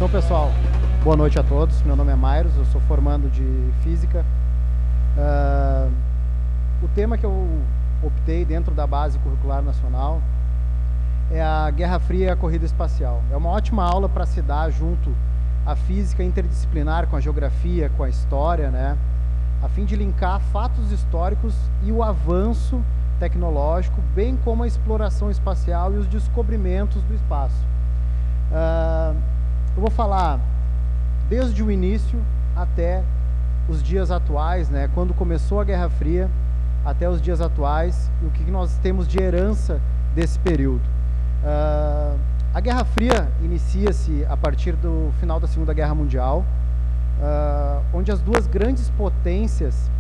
Então, pessoal, boa noite a todos. Meu nome é Mairos, eu sou formando de Física. O tema que eu optei dentro da Base Curricular Nacional é a Guerra Fria e a Corrida Espacial. É uma ótima aula para se dar junto à física interdisciplinar com a geografia, com a história, né? A fim de linkar fatos históricos e o avanço tecnológico, bem como a exploração espacial e os descobrimentos do espaço. Eu vou falar desde o início até os dias atuais, né, quando começou a Guerra Fria, até os dias atuais, e o que nós temos de herança desse período. A Guerra Fria inicia-se a partir do final da Segunda Guerra Mundial, onde as duas grandes potências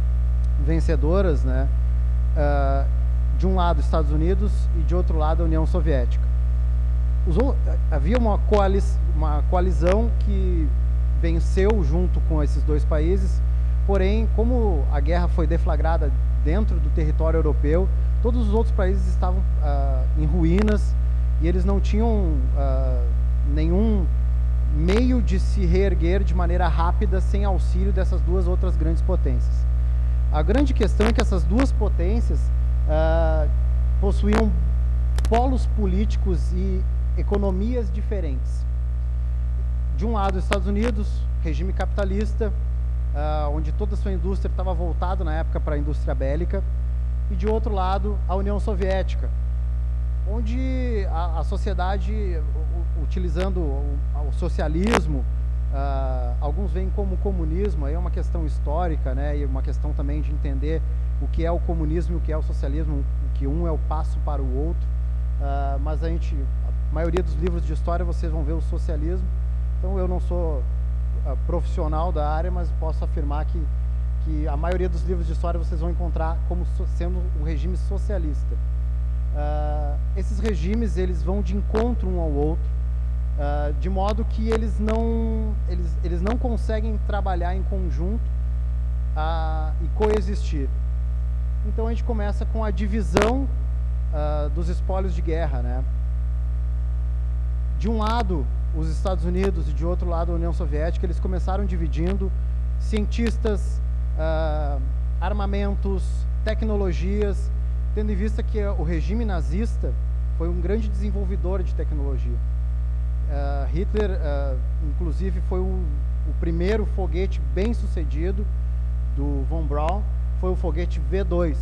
vencedoras, né, de um lado Estados Unidos e de outro lado a União Soviética. Havia uma coalizão que venceu junto com esses dois países, porém, como a guerra foi deflagrada dentro do território europeu, todos os outros países estavam em ruínas e eles não tinham nenhum meio de se reerguer de maneira rápida sem auxílio dessas duas outras grandes potências. A grande questão é que essas duas potências possuíam polos políticos e economias diferentes. De um lado, os Estados Unidos, regime capitalista, onde toda a sua indústria estava voltada na época para a indústria bélica, e de outro lado, a União Soviética, onde a sociedade, utilizando o socialismo, alguns veem como comunismo, aí é uma questão histórica, né, e uma questão também de entender o que é o comunismo e o que é o socialismo, que um é o passo para o outro, mas a maioria dos livros de história vocês vão ver o socialismo. Então eu não sou profissional da área, mas posso afirmar que a maioria dos livros de história vocês vão encontrar como sendo um regime socialista. Esses regimes eles vão de encontro um ao outro, de modo que eles não conseguem trabalhar em conjunto e coexistir. Então a gente começa com a divisão dos espólios de guerra, né? De um lado, os Estados Unidos, e de outro lado, a União Soviética, eles começaram dividindo cientistas, armamentos, tecnologias, tendo em vista que o regime nazista foi um grande desenvolvedor de tecnologia. Hitler, inclusive, foi o primeiro foguete bem-sucedido do Von Braun, foi o foguete V2.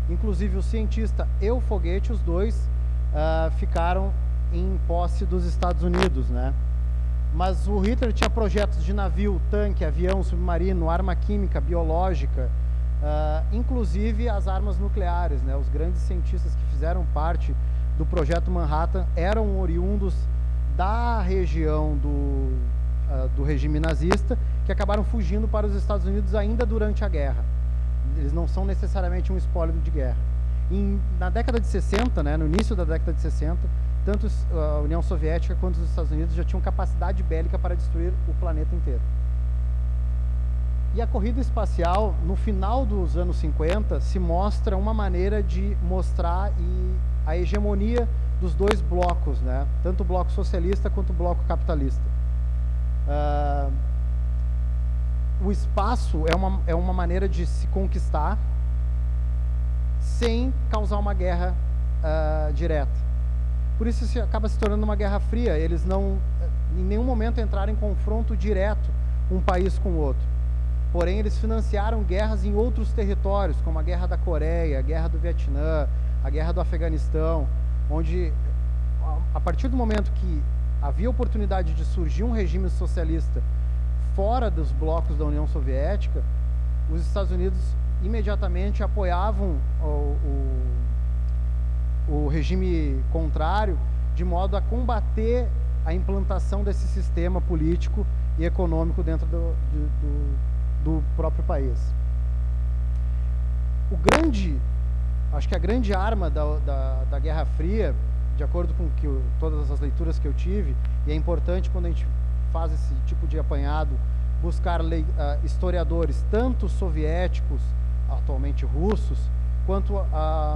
Inclusive, o cientista e o foguete, os dois, ficaram em posse dos Estados Unidos, né? Mas o Hitler tinha projetos de navio, tanque, avião, submarino, arma química, biológica, inclusive as armas nucleares, né? Os grandes cientistas que fizeram parte do projeto Manhattan eram oriundos da região do regime nazista, que acabaram fugindo para os Estados Unidos ainda durante a guerra. Eles não são necessariamente um espólio de guerra. Na década de 60, né, no início da década de 60, tanto a União Soviética quanto os Estados Unidos já tinham capacidade bélica para destruir o planeta inteiro. E a corrida espacial, no final dos anos 50, se mostra uma maneira de mostrar a hegemonia dos dois blocos, né? Tanto o bloco socialista quanto o bloco capitalista. O espaço é uma maneira de se conquistar sem causar uma guerra direta. Por isso acaba se tornando uma guerra fria. Eles não, em nenhum momento, entraram em confronto direto um país com o outro. Porém, eles financiaram guerras em outros territórios, como a Guerra da Coreia, a Guerra do Vietnã, a Guerra do Afeganistão, onde, a partir do momento que havia oportunidade de surgir um regime socialista fora dos blocos da União Soviética, os Estados Unidos imediatamente apoiavam o regime contrário, de modo a combater a implantação desse sistema político e econômico dentro do próprio país. Acho que a grande arma da Guerra Fria, de acordo com todas as leituras que eu tive, e é importante quando a gente faz esse tipo de apanhado, buscar historiadores, tanto soviéticos, atualmente russos, quanto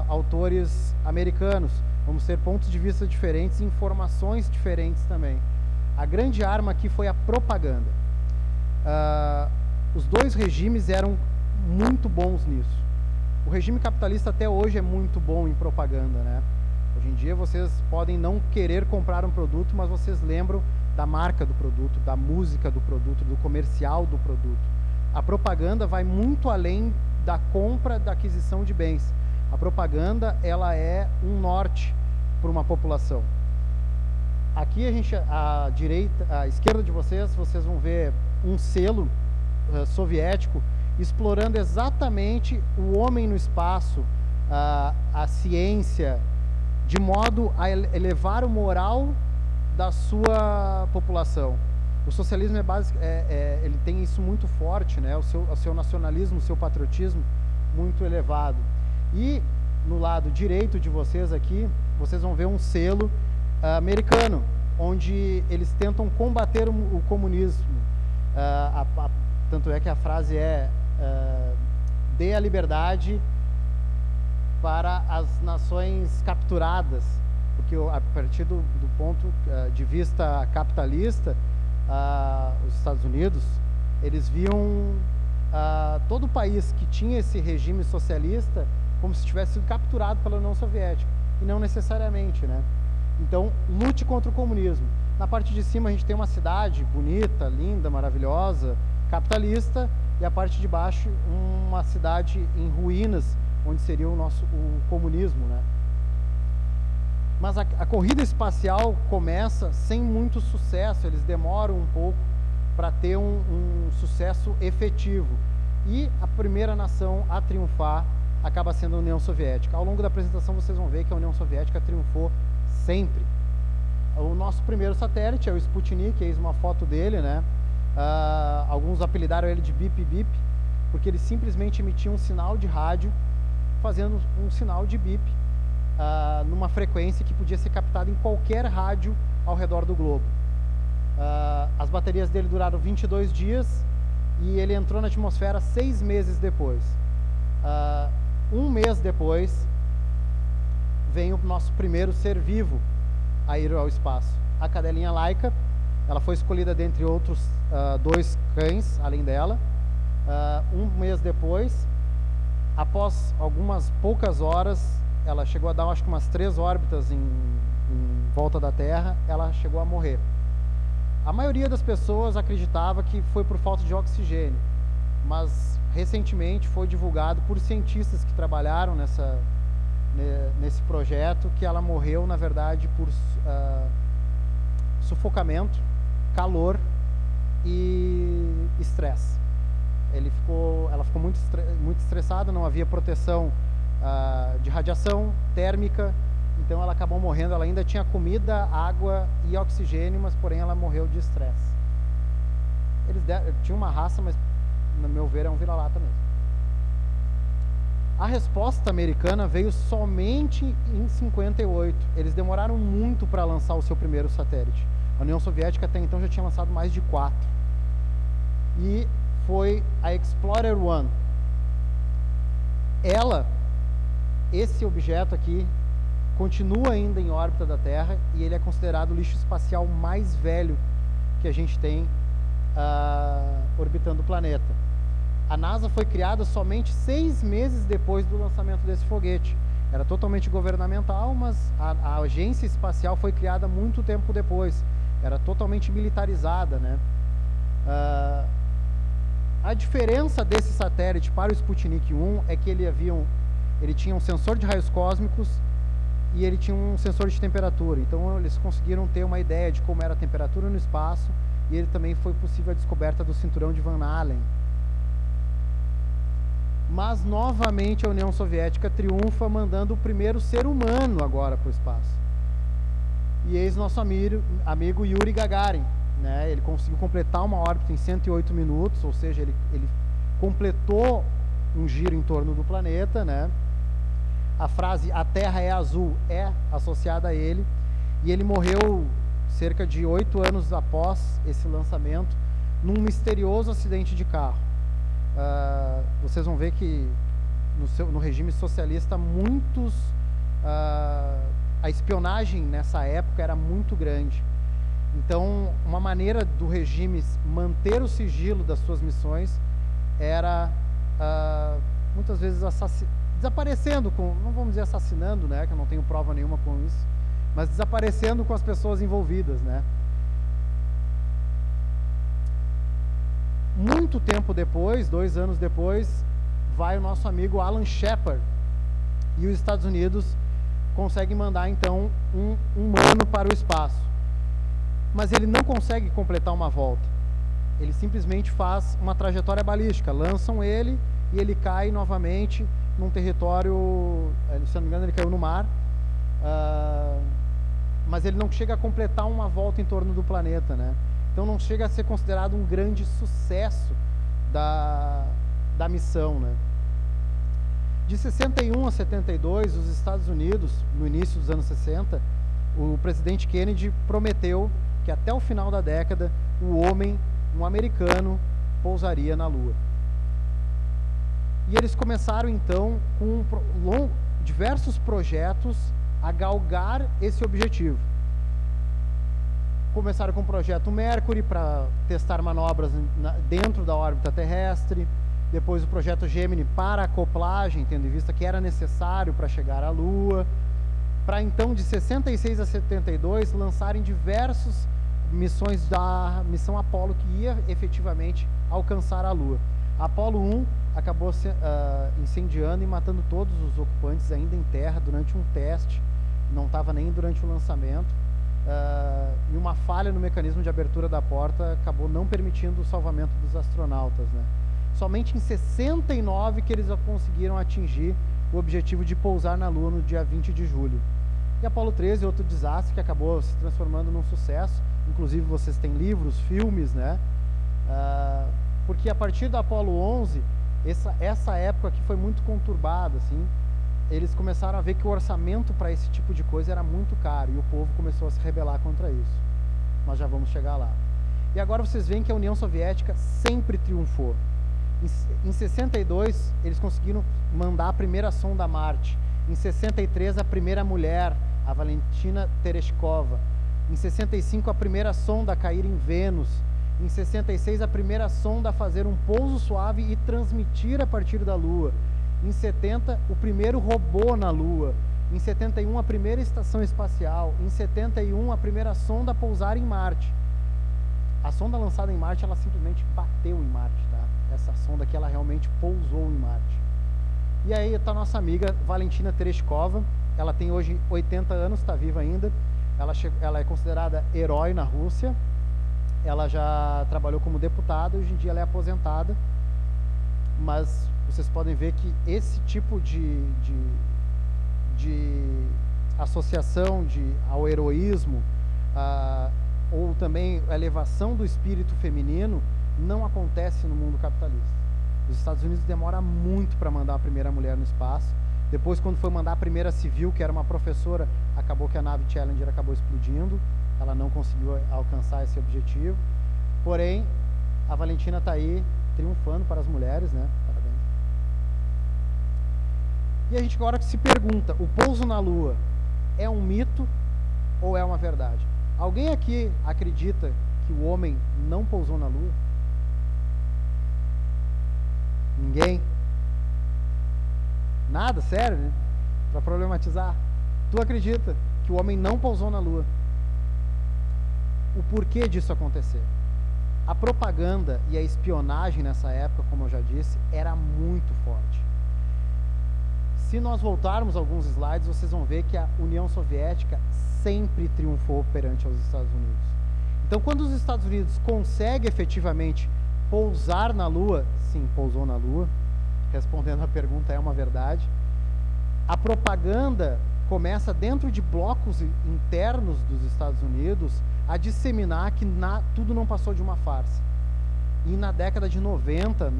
autores americanos. Vamos ter pontos de vista diferentes e informações diferentes também. A grande arma aqui foi a propaganda. Os dois regimes eram muito bons nisso. O regime capitalista até hoje é muito bom em propaganda, né? Hoje em dia vocês podem não querer comprar um produto, mas vocês lembram da marca do produto, da música do produto, do comercial do produto. A propaganda vai muito além da compra, da aquisição de bens. A propaganda, ela é um norte para uma população. Aqui à esquerda de vocês vão ver um selo soviético explorando exatamente o homem no espaço, a ciência, de modo a elevar o moral da sua população. O socialismo ele tem isso muito forte, né? O seu nacionalismo, o seu patriotismo muito elevado. E no lado direito de vocês aqui, vocês vão ver um selo americano, onde eles tentam combater o comunismo. Tanto é que a frase é dê a liberdade para as nações capturadas, porque a partir do ponto de vista capitalista, os Estados Unidos, eles viam todo o país que tinha esse regime socialista como se tivesse sido capturado pela União Soviética, e não necessariamente, né? Então, lute contra o comunismo. Na parte de cima a gente tem uma cidade bonita, linda, maravilhosa, capitalista, e a parte de baixo uma cidade em ruínas, onde seria o comunismo, né? Mas a corrida espacial começa sem muito sucesso, eles demoram um pouco para ter um sucesso efetivo. E a primeira nação a triunfar acaba sendo a União Soviética. Ao longo da apresentação vocês vão ver que a União Soviética triunfou sempre. O nosso primeiro satélite é o Sputnik, eis uma foto dele, né? Alguns apelidaram ele de Bip Bip, porque ele simplesmente emitia um sinal de rádio, fazendo um sinal de bip, numa frequência que podia ser captada em qualquer rádio ao redor do globo. As baterias dele duraram 22 dias e ele entrou na atmosfera 6 meses depois. Um mês depois, vem o nosso primeiro ser vivo a ir ao espaço. A cadelinha Laika, ela foi escolhida dentre outros 2 cães, além dela. Um mês depois, após algumas poucas horas, ela chegou a dar, acho que umas 3 órbitas em volta da Terra, ela chegou a morrer. A maioria das pessoas acreditava que foi por falta de oxigênio, mas recentemente foi divulgado por cientistas que trabalharam nesse projeto que ela morreu, na verdade, por sufocamento, calor e estresse. Ela ficou muito estressada, não havia proteção de radiação térmica, então ela acabou morrendo. Ela ainda tinha comida, água e oxigênio, mas porém ela morreu de estresse. Eles tinham uma raça, mas no meu ver é um vira-lata mesmo. A resposta americana veio somente em 58. Eles demoraram muito para lançar o seu primeiro satélite. A União Soviética até então já tinha lançado mais de 4. E foi a Explorer 1. Esse objeto aqui, continua ainda em órbita da Terra e ele é considerado o lixo espacial mais velho que a gente tem orbitando o planeta. A NASA foi criada somente 6 meses depois do lançamento desse foguete. Era totalmente governamental, mas a agência espacial foi criada muito tempo depois. Era totalmente militarizada, né? A diferença desse satélite para o Sputnik 1 é que ele tinha um sensor de raios cósmicos e ele tinha um sensor de temperatura. Então eles conseguiram ter uma ideia de como era a temperatura no espaço, e ele também foi possível a descoberta do cinturão de Van Allen. Mas novamente a União Soviética triunfa, mandando o primeiro ser humano agora para o espaço. E eis nosso amigo Yuri Gagarin, né? Ele conseguiu completar uma órbita em 108 minutos, ou seja, ele completou um giro em torno do planeta, né? A frase "a Terra é azul" é associada a ele, e ele morreu cerca de 8 anos após esse lançamento, num misterioso acidente de carro. Vocês vão ver que no regime socialista a espionagem nessa época era muito grande. Então, uma maneira do regime manter o sigilo das suas missões era, muitas vezes, desaparecendo, não vamos dizer assassinando, né, que eu não tenho prova nenhuma com isso, mas desaparecendo com as pessoas envolvidas, né. Muito tempo depois, 2 anos depois, vai o nosso amigo Alan Shepard, e os Estados Unidos conseguem mandar, então, um humano para o espaço. Mas ele não consegue completar uma volta. Ele simplesmente faz uma trajetória balística. Lançam ele e ele cai novamente num território, se não me engano, ele caiu no mar, mas ele não chega a completar uma volta em torno do planeta, né? Então não chega a ser considerado um grande sucesso da missão, né? De 61 a 72, os Estados Unidos, no início dos anos 60, o presidente Kennedy prometeu que até o final da década, um americano, pousaria na Lua. E eles começaram, então, com diversos projetos a galgar esse objetivo. Começaram com o projeto Mercury, para testar manobras dentro da órbita terrestre. Depois o projeto Gemini para acoplagem, tendo em vista que era necessário para chegar à Lua. Para então, de 66 a 72, lançarem diversas missões da missão Apollo, que ia efetivamente alcançar a Lua. A Apollo 1 acabou incendiando e matando todos os ocupantes ainda em terra durante um teste, não estava nem durante o lançamento, e uma falha no mecanismo de abertura da porta acabou não permitindo o salvamento dos astronautas, né? Somente em 69 que eles conseguiram atingir o objetivo de pousar na Lua no dia 20 de julho. E Apollo 13, outro desastre que acabou se transformando num sucesso. Inclusive vocês têm livros, filmes, né? Porque a partir da Apollo 11, essa época aqui foi muito conturbada, assim. Eles começaram a ver que o orçamento para esse tipo de coisa era muito caro e o povo começou a se rebelar contra isso. Mas já vamos chegar lá. E agora vocês veem que a União Soviética sempre triunfou. Em 62, eles conseguiram mandar a primeira sonda a Marte. Em 63, a primeira mulher, a Valentina Tereshkova. Em 65, a primeira sonda a cair em Vênus. Em 66, a primeira sonda a fazer um pouso suave e transmitir a partir da Lua. Em 70, o primeiro robô na Lua. Em 71, a primeira estação espacial. Em 71, a primeira sonda a pousar em Marte. A sonda lançada em Marte, ela simplesmente bateu em Marte, tá? Essa sonda aqui, ela realmente pousou em Marte. E aí está a nossa amiga Valentina Tereshkova. Ela tem hoje 80 anos, está viva ainda. Ela é considerada herói na Rússia. Ela já trabalhou como deputada, hoje em dia ela é aposentada. Mas vocês podem ver que esse tipo de associação ao heroísmo, ou também a elevação do espírito feminino, não acontece no mundo capitalista. Os Estados Unidos demora muito para mandar a primeira mulher no espaço. Depois, quando foi mandar a primeira civil, que era uma professora, acabou que a nave Challenger acabou explodindo. Ela não conseguiu alcançar esse objetivo. Porém, a Valentina está aí triunfando para as mulheres, né? Parabéns. E a gente agora se pergunta, o pouso na Lua é um mito ou é uma verdade? Alguém aqui acredita que o homem não pousou na Lua? Ninguém? Nada? Sério? Né? Para problematizar. Tu acredita que o homem não pousou na Lua? O porquê disso acontecer? A propaganda e a espionagem nessa época, como eu já disse, era muito forte. Se nós voltarmos alguns slides, vocês vão ver que a União Soviética sempre triunfou perante os Estados Unidos. Então, quando os Estados Unidos conseguem efetivamente pousar na Lua, sim, pousou na Lua, respondendo a pergunta, é uma verdade, a propaganda começa dentro de blocos internos dos Estados Unidos a disseminar que tudo não passou de uma farsa. E na década de 90,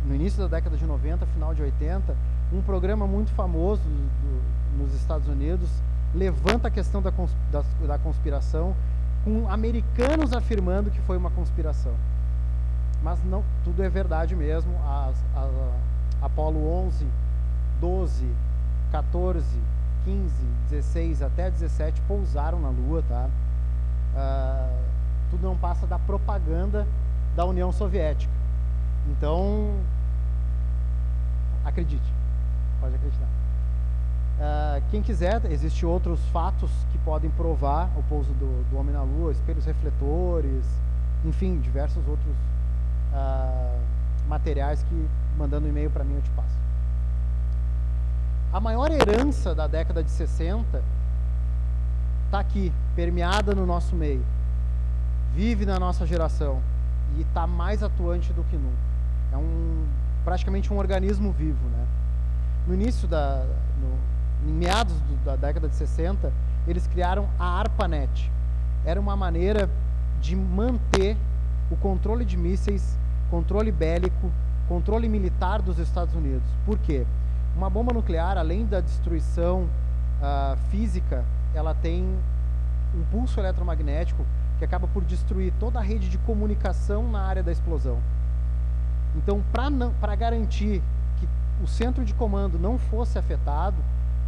no início da década de 90, final de 80, um programa muito famoso nos Estados Unidos levanta a questão da conspiração, com americanos afirmando que foi uma conspiração. Mas não, tudo é verdade mesmo. Apollo 11, 12, 14, 15, 16 até 17 pousaram na Lua, tá? tudo não passa da propaganda da União Soviética. Então, acredite, pode acreditar. Quem quiser, existem outros fatos que podem provar o pouso do homem na Lua, espelhos refletores, enfim, diversos outros materiais que, mandando um e-mail para mim, eu te passo. A maior herança da década de 60 está aqui, permeada no nosso meio, vive na nossa geração e está mais atuante do que nunca. É praticamente um organismo vivo, né? No início em meados da década de 60, eles criaram a ARPANET. Era uma maneira de manter o controle de mísseis, controle bélico, controle militar dos Estados Unidos. Por quê? Uma bomba nuclear, além da destruição física, ela tem um pulso eletromagnético que acaba por destruir toda a rede de comunicação na área da explosão. Então, para garantir que o centro de comando não fosse afetado,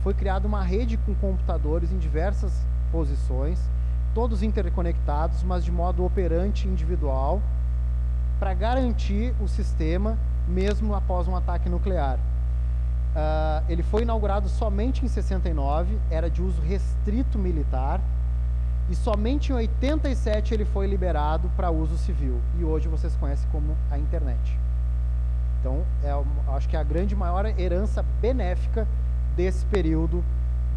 foi criada uma rede com computadores em diversas posições, todos interconectados, mas de modo operante individual, para garantir o sistema mesmo após um ataque nuclear. Ele foi inaugurado somente em 69, era de uso restrito militar, e somente em 87 ele foi liberado para uso civil, e hoje vocês conhecem como a internet. Então, acho que é a grande maior herança benéfica desse período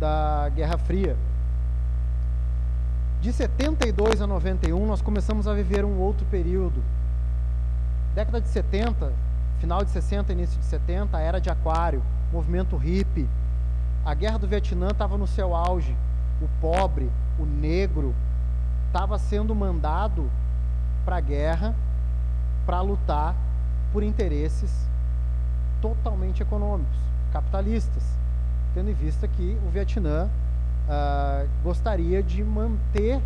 da Guerra Fria. De 72 a 91, nós começamos a viver um outro período. Década de 70, final de 60, início de 70, a era de Aquário, movimento hippie. A Guerra do Vietnã estava no seu auge. O pobre, o negro, estava sendo mandado para a guerra para lutar por interesses totalmente econômicos, capitalistas, tendo em vista que o Vietnã gostaria de manter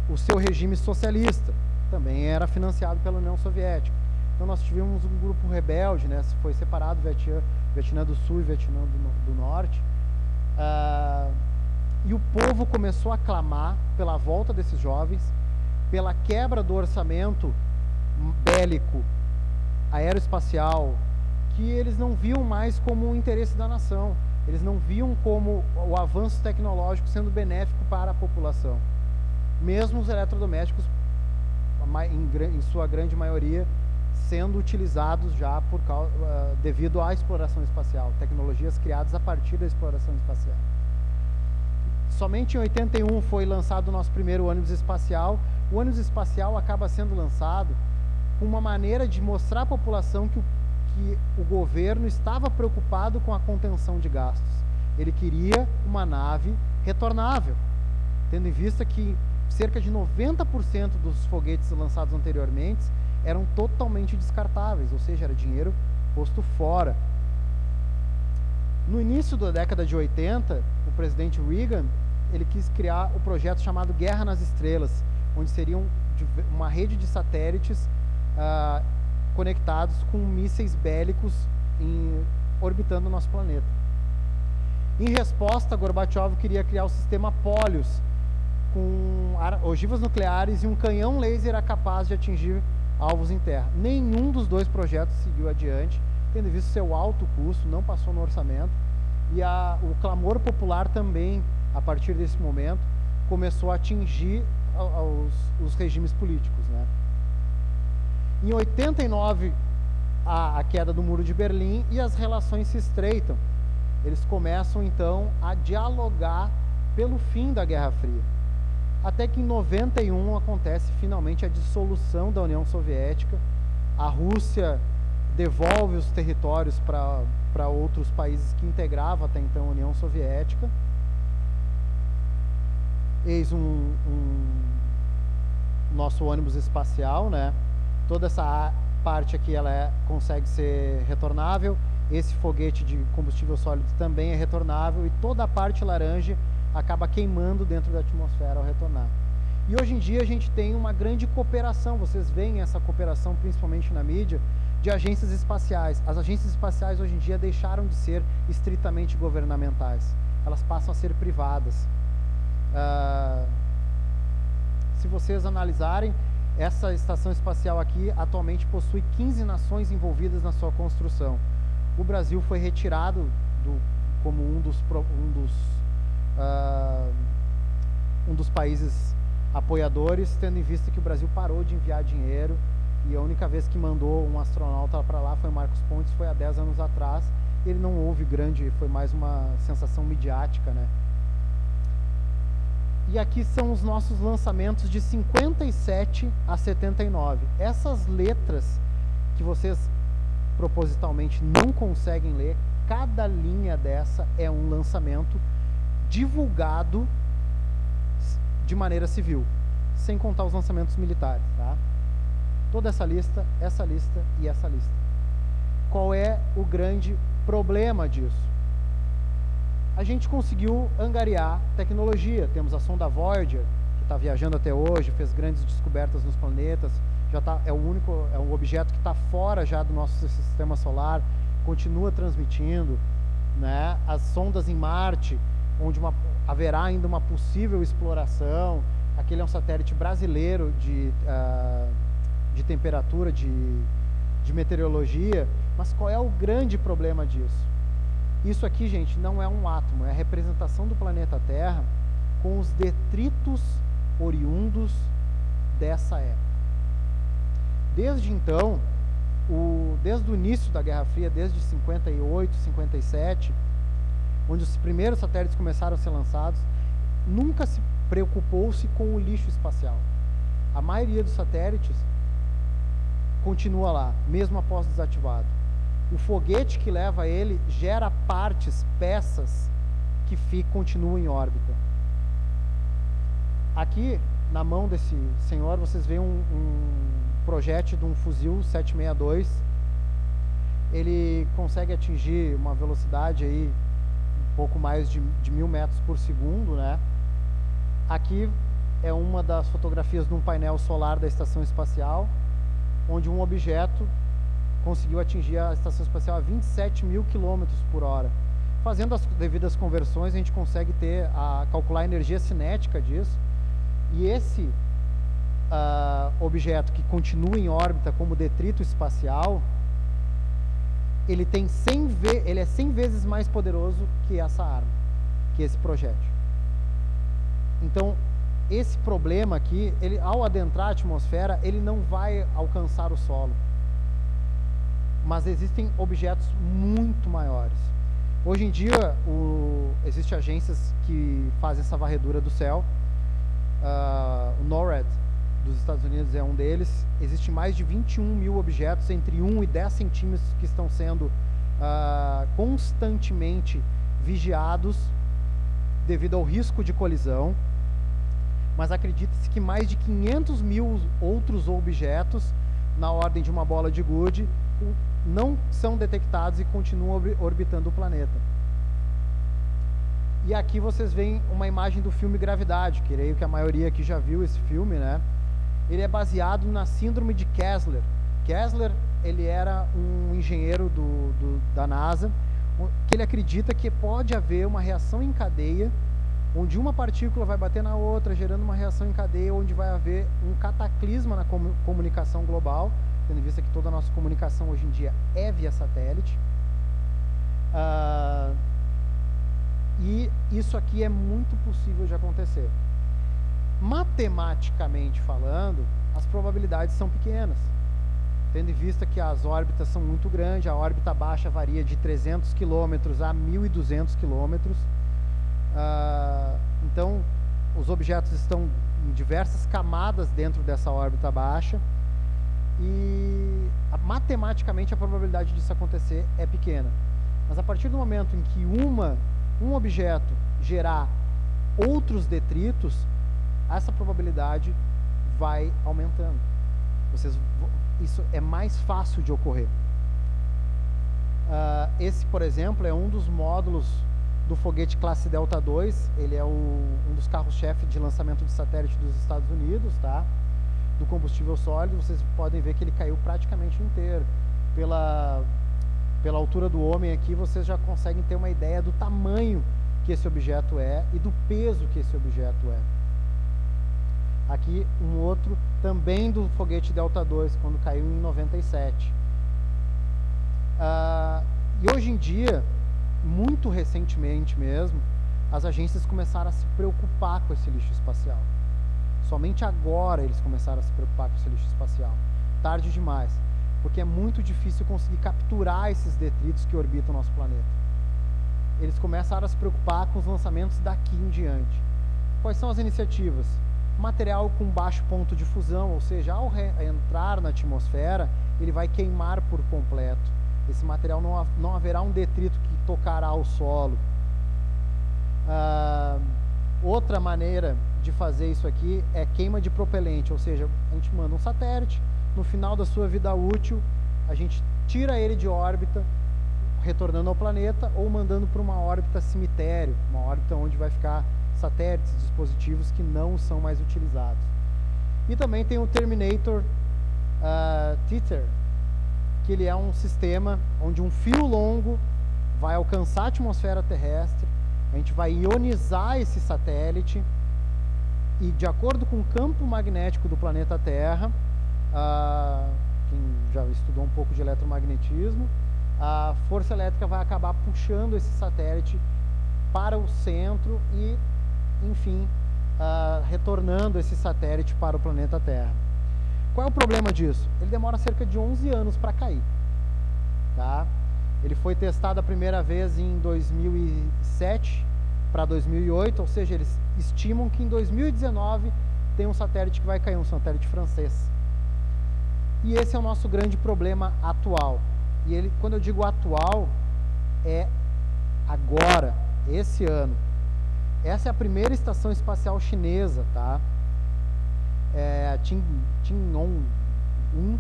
o seu regime socialista, também era financiado pela União Soviética. Então nós tivemos um grupo rebelde, né? Foi separado Vietnã do Sul e Vietnã do Norte, e o povo começou a clamar pela volta desses jovens, pela quebra do orçamento bélico, aeroespacial, que eles não viam mais como um interesse da nação. Eles não viam como o avanço tecnológico sendo benéfico para a população. Mesmo os eletrodomésticos, em sua grande maioria, sendo utilizados já devido à exploração espacial, tecnologias criadas a partir da exploração espacial. Somente em 81 foi lançado o nosso primeiro ônibus espacial. O ônibus espacial acaba sendo lançado com uma maneira de mostrar à população que o governo estava preocupado com a contenção de gastos. Ele queria uma nave retornável, tendo em vista que cerca de 90% dos foguetes lançados anteriormente eram totalmente descartáveis, ou seja, era dinheiro posto fora. No início da década de 80, o presidente Reagan, ele quis criar o projeto chamado Guerra nas Estrelas, onde seriam uma rede de satélites conectados com mísseis bélicos orbitando o nosso planeta. Em resposta, Gorbachev queria criar o sistema Polios, com ogivas nucleares e um canhão laser capaz de atingir alvos em terra. Nenhum dos dois projetos seguiu adiante, tendo visto seu alto custo, não passou no orçamento, e o clamor popular também, a partir desse momento, começou a atingir os regimes políticos, né? Em 89, a queda do Muro de Berlim e as relações se estreitam. Eles começam, então, a dialogar pelo fim da Guerra Fria. Até que em 91 acontece finalmente a dissolução da União Soviética. A Rússia devolve os territórios para outros países que integravam até então a União Soviética. Eis nosso ônibus espacial, né? Toda essa parte aqui consegue ser retornável. Esse foguete de combustível sólido também é retornável, e toda a parte laranja acaba queimando dentro da atmosfera ao retornar. E hoje em dia a gente tem uma grande cooperação, vocês veem essa cooperação principalmente na mídia, de agências espaciais. As agências espaciais hoje em dia deixaram de ser estritamente governamentais, elas passam a ser privadas. se vocês analisarem, essa estação espacial aqui atualmente possui 15 nações envolvidas na sua construção. O Brasil foi retirado como um dos países apoiadores, tendo em vista que o Brasil parou de enviar dinheiro, e a única vez que mandou um astronauta para lá foi o Marcos Pontes, foi há 10 anos atrás. Ele não houve foi mais uma sensação midiática, né? E aqui são os nossos lançamentos de 57 a 79. Essas letras que vocês propositalmente não conseguem ler, cada linha dessa é um lançamento divulgado de maneira civil, sem contar os lançamentos militares, tá? Toda essa lista e essa lista. Qual é o grande problema disso? A gente conseguiu angariar tecnologia. Temos a sonda Voyager, que está viajando até hoje, fez grandes descobertas nos planetas, é um objeto que está fora já do nosso sistema solar, continua transmitindo, né? As sondas em Marte, onde haverá ainda uma possível exploração. Aquele é um satélite brasileiro de temperatura, de meteorologia. Mas qual é o grande problema disso? Isso aqui, gente, não é um átomo, é a representação do planeta Terra com os detritos oriundos dessa época. Desde então, desde o início da Guerra Fria, desde 58, 57, onde os primeiros satélites começaram a ser lançados, nunca se preocupou-se com o lixo espacial. A maioria dos satélites continua lá, mesmo após desativado. O foguete que leva ele gera peças que continuam em órbita. Aqui, na mão desse senhor, vocês veem um projétil de um fuzil 762. Ele consegue atingir uma velocidade aí um pouco mais de 1000 metros por segundo, né? Aqui é uma das fotografias de um painel solar da estação espacial, onde um objeto conseguiu atingir a estação espacial a 27 mil quilômetros por hora. Fazendo as devidas conversões, a gente consegue calcular a energia cinética disso. E esse objeto que continua em órbita como detrito espacial, ele é 100 vezes mais poderoso que essa arma, que esse projétil. Então, esse problema aqui, ao adentrar a atmosfera, ele não vai alcançar o solo. Mas existem objetos muito maiores. Hoje em dia, existem agências que fazem essa varredura do céu. O NORAD dos Estados Unidos é um deles. Existem mais de 21 mil objetos entre 1 e 10 centímetros que estão sendo constantemente vigiados devido ao risco de colisão. Mas acredita-se que mais de 500 mil outros objetos, na ordem de uma bola de gude, não são detectados e continuam orbitando o planeta. E aqui vocês veem uma imagem do filme Gravidade, creio que a maioria aqui já viu esse filme, né? Ele é baseado na síndrome de Kessler. Kessler, ele era um engenheiro da NASA, que ele acredita que pode haver uma reação em cadeia, onde uma partícula vai bater na outra, gerando uma reação em cadeia, onde vai haver um cataclisma na comunicação global, tendo em vista que toda a nossa comunicação hoje em dia é via satélite. E isso aqui é muito possível de acontecer. Matematicamente falando, as probabilidades são pequenas, tendo em vista que as órbitas são muito grandes. A órbita baixa varia de 300 km a 1.200 km. Então, os objetos estão em diversas camadas dentro dessa órbita baixa, e matematicamente a probabilidade disso acontecer é pequena. Mas a partir do momento em que um objeto gerar outros detritos, essa probabilidade vai aumentando. Isso é mais fácil de ocorrer. Esse, por exemplo, é um dos módulos do foguete classe Delta II. Ele é um dos carros-chefe de lançamento de satélite dos Estados Unidos, tá? Do combustível sólido. Vocês podem ver que ele caiu praticamente inteiro. Pela altura do homem aqui, vocês já conseguem ter uma ideia do tamanho que esse objeto é e do peso que esse objeto é. Aqui um outro também do foguete Delta II, quando caiu em 97. E hoje em dia, muito recentemente mesmo, as agências começaram a se preocupar com esse lixo espacial. Somente agora eles começaram a se preocupar com esse lixo espacial. Tarde demais, porque é muito difícil conseguir capturar esses detritos que orbitam o nosso planeta. Eles começaram a se preocupar com os lançamentos daqui em diante. Quais são as iniciativas? Material com baixo ponto de fusão, ou seja, ao entrar na atmosfera, ele vai queimar por completo. Esse material não haverá um detrito que tocará o solo. Outra maneira de fazer isso aqui é queima de propelente, ou seja, a gente manda um satélite, no final da sua vida útil, a gente tira ele de órbita, retornando ao planeta ou mandando para uma órbita cemitério, uma órbita onde vai ficar satélites, dispositivos que não são mais utilizados. E também tem o Terminator Tether, que ele é um sistema onde um fio longo vai alcançar a atmosfera terrestre, a gente vai ionizar esse satélite e, de acordo com o campo magnético do planeta Terra, quem já estudou um pouco de eletromagnetismo, a força elétrica vai acabar puxando esse satélite para o centro e, enfim, retornando esse satélite para o planeta Terra. Qual é o problema disso? Ele demora cerca de 11 anos para cair. Tá? Ele foi testado a primeira vez em 2007 para 2008, ou seja, eles estimam que em 2019 tem um satélite que vai cair, um satélite francês. E esse é o nosso grande problema atual. E ele, quando eu digo atual, é agora, esse ano. Essa é a primeira estação espacial chinesa, tá? A Tiangong-1,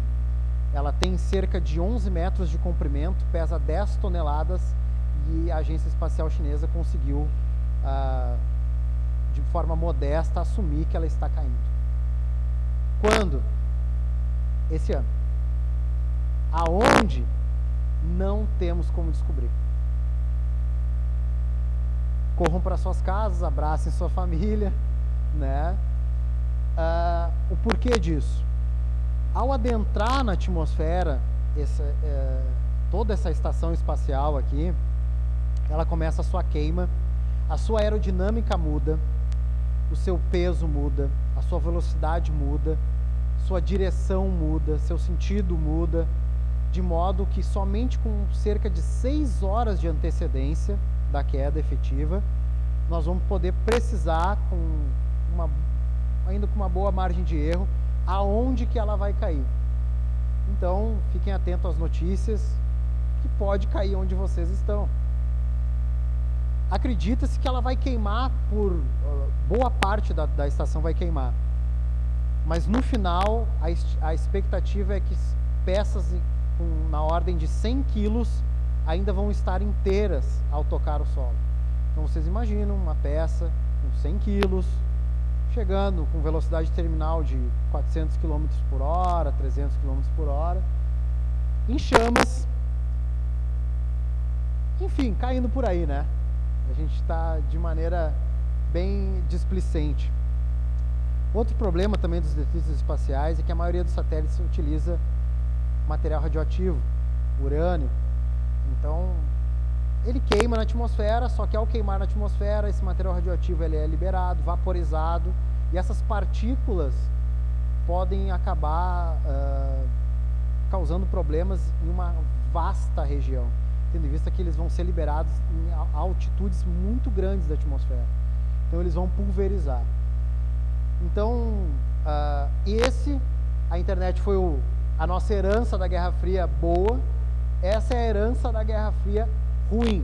ela tem cerca de 11 metros de comprimento, pesa 10 toneladas e a agência espacial chinesa conseguiu, de forma modesta, assumir que ela está caindo. Quando? Esse ano. Aonde? Não temos como descobrir. Corram para suas casas, abracem sua família, né? O porquê disso? Ao adentrar na atmosfera, toda essa estação espacial aqui, ela começa a sua queima, a sua aerodinâmica muda, o seu peso muda, a sua velocidade muda, sua direção muda, seu sentido muda, de modo que somente com cerca de 6 horas de antecedência da queda efetiva, nós vamos poder precisar, ainda com uma boa margem de erro, aonde que ela vai cair. Então, fiquem atentos às notícias, que pode cair onde vocês estão. Acredita-se que ela vai queimar boa parte da estação vai queimar. Mas no final, a expectativa é que peças na ordem de 100 quilos ainda vão estar inteiras ao tocar o solo. Então vocês imaginam uma peça com 100 quilos, chegando com velocidade terminal de 400 km por hora, 300 km por hora, em chamas, enfim, caindo por aí, né? A gente está de maneira bem displicente. Outro problema também dos detritos espaciais é que a maioria dos satélites utiliza material radioativo, urânio. Então, ele queima na atmosfera, só que ao queimar na atmosfera, esse material radioativo ele é liberado, vaporizado, e essas partículas podem acabar causando problemas em uma vasta região, tendo em vista que eles vão ser liberados em altitudes muito grandes da atmosfera. Então, eles vão pulverizar. Então, a internet foi a nossa herança da Guerra Fria boa, essa é a herança da Guerra Fria ruim.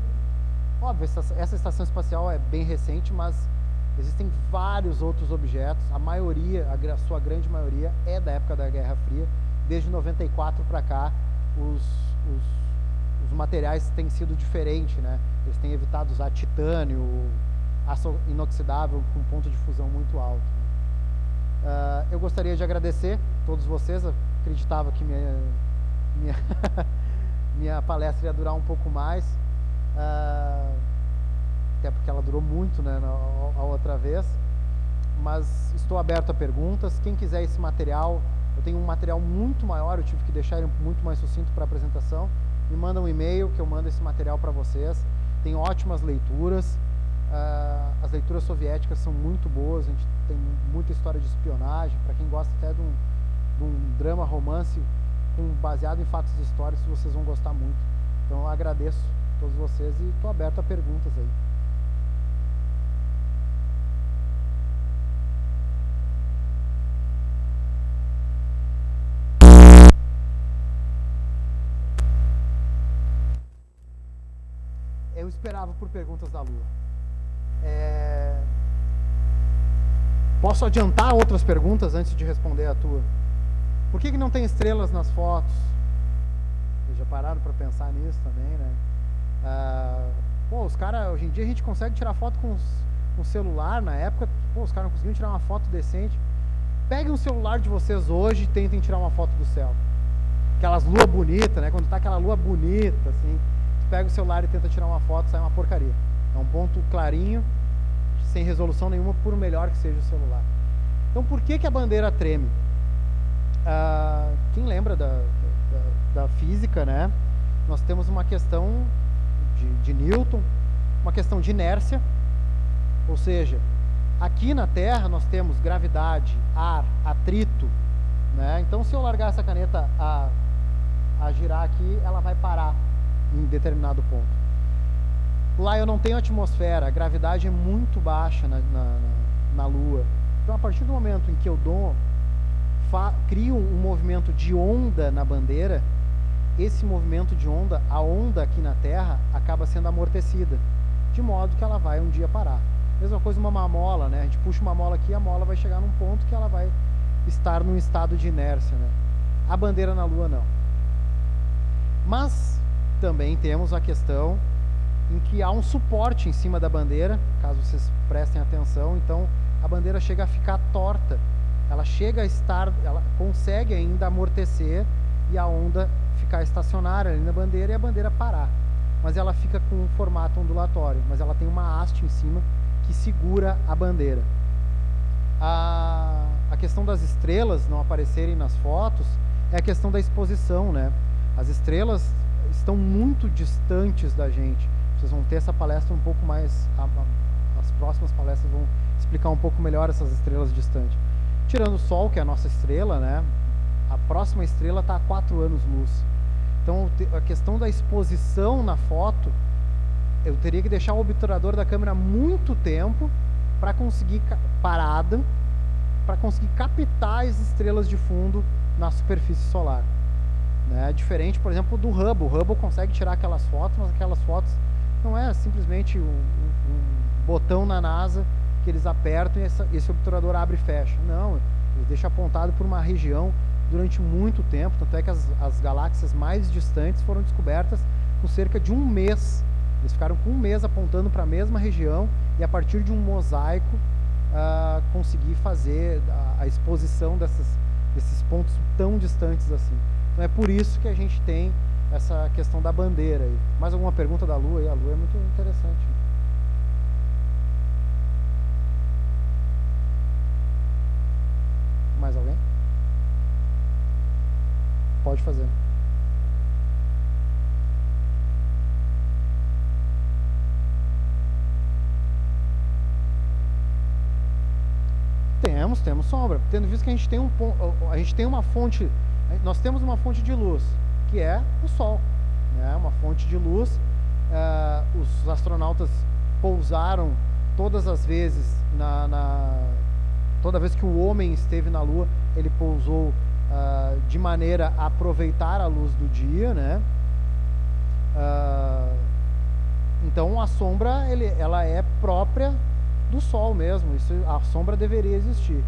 Óbvio, essa estação espacial é bem recente, mas existem vários outros objetos, a sua grande maioria é da época da Guerra Fria. Desde 94 para cá, os materiais têm sido diferentes, né? Eles têm evitado usar titânio, aço inoxidável com ponto de fusão muito alto. Eu gostaria de agradecer a todos vocês. Eu acreditava que minha palestra ia durar um pouco mais, até porque ela durou muito, né, a outra vez. mas estou aberto a perguntas. Quem quiser esse material, eu tenho um material muito maior, eu tive que deixar ele muito mais sucinto para a apresentação. Me manda um e-mail que eu mando esse material para vocês. Tem ótimas leituras. As leituras soviéticas são muito boas, a gente tem muita história de espionagem. Para quem gosta até de um drama romance baseado em fatos históricos, vocês vão gostar muito. Então eu agradeço a todos vocês e estou aberto a perguntas aí. Eu esperava por perguntas da Lua. Posso adiantar outras perguntas antes de responder a tua? Por que não tem estrelas nas fotos? Vocês já pararam para pensar nisso também, né? Os caras, hoje em dia a gente consegue tirar foto com celular. Na época, os caras não conseguiam tirar uma foto decente. Peguem um celular de vocês hoje e tentem tirar uma foto do céu. Aquelas luas bonitas, né? Quando tá aquela lua bonita, assim, tu pega o celular e tenta tirar uma foto, sai uma porcaria. É um ponto clarinho, sem resolução nenhuma, por melhor que seja o celular. Então, por que a bandeira treme? Quem lembra da física, né? Nós temos uma questão de Newton, uma questão de inércia, ou seja, aqui na Terra nós temos gravidade, ar, atrito, né? Então, se eu largar essa caneta a girar aqui, ela vai parar em determinado ponto. Lá eu não tenho atmosfera, a gravidade é muito baixa na Lua. Então, a partir do momento em que eu crio um movimento de onda na bandeira, esse movimento de onda, a onda aqui na Terra, acaba sendo amortecida, de modo que ela vai um dia parar. Mesma coisa uma mamola, né? A gente puxa uma mola aqui, a mola vai chegar num ponto que ela vai estar num estado de inércia, né? A bandeira na Lua não. Mas também temos a questão em que há um suporte em cima da bandeira, caso vocês prestem atenção. Então a bandeira chega a ficar torta, ela chega a estar, ela consegue ainda amortecer e a onda ficar estacionária ali na bandeira e a bandeira parar, mas ela fica com um formato ondulatório, mas ela tem uma haste em cima que segura a bandeira. A questão das estrelas não aparecerem nas fotos é a questão da exposição, né? As estrelas estão muito distantes da gente. Vocês vão ter essa palestra um pouco mais, as próximas palestras vão explicar um pouco melhor essas estrelas distantes. Tirando o Sol, que é a nossa estrela, né? A próxima estrela está a 4 anos-luz. Então, a questão da exposição na foto, eu teria que deixar o obturador da câmera muito tempo para conseguir parada, para conseguir captar as estrelas de fundo na superfície solar. Né? Diferente, por exemplo, do Hubble. O Hubble consegue tirar aquelas fotos, mas aquelas fotos não é simplesmente um botão na NASA que eles apertam e esse obturador abre e fecha. Não, ele deixa apontado por uma região durante muito tempo, tanto é que as galáxias mais distantes foram descobertas com cerca de 1 mês. Eles ficaram com 1 mês apontando para a mesma região e a partir de um mosaico conseguir fazer a exposição desses pontos tão distantes assim. Então é por isso que a gente tem essa questão da bandeira aí. Mais alguma pergunta da Lua aí? A Lua é muito interessante. Mais alguém? Pode fazer. Temos sombra, tendo visto que a gente tem uma fonte, nós temos uma fonte de luz, que é o Sol, né? Uma fonte de luz. Os astronautas pousaram todas as vezes toda vez que o homem esteve na Lua, ele pousou de maneira a aproveitar a luz do dia, né? Então a sombra ela é própria do Sol mesmo. A sombra deveria existir.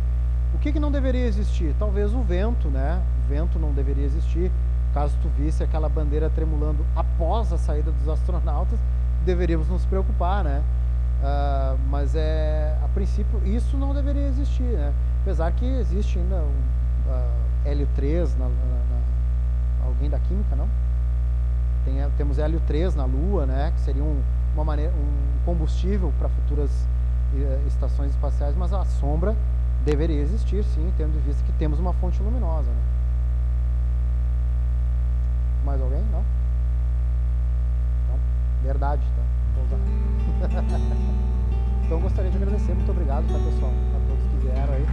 O que não deveria existir? Talvez o vento, né? O vento não deveria existir. Caso tu visse aquela bandeira tremulando após a saída dos astronautas, deveríamos nos preocupar, né? Mas a princípio isso não deveria existir, né? Apesar que existe ainda hélio 3 alguém da química, não? Temos hélio 3 na Lua, né? Que seria um combustível para futuras estações espaciais, mas a sombra deveria existir, sim, tendo em vista que temos uma fonte luminosa, né? Mais alguém? Não? Não? Verdade, tá? Vou usar. Então, gostaria de agradecer. Muito obrigado, tá, pessoal? A todos que vieram aí.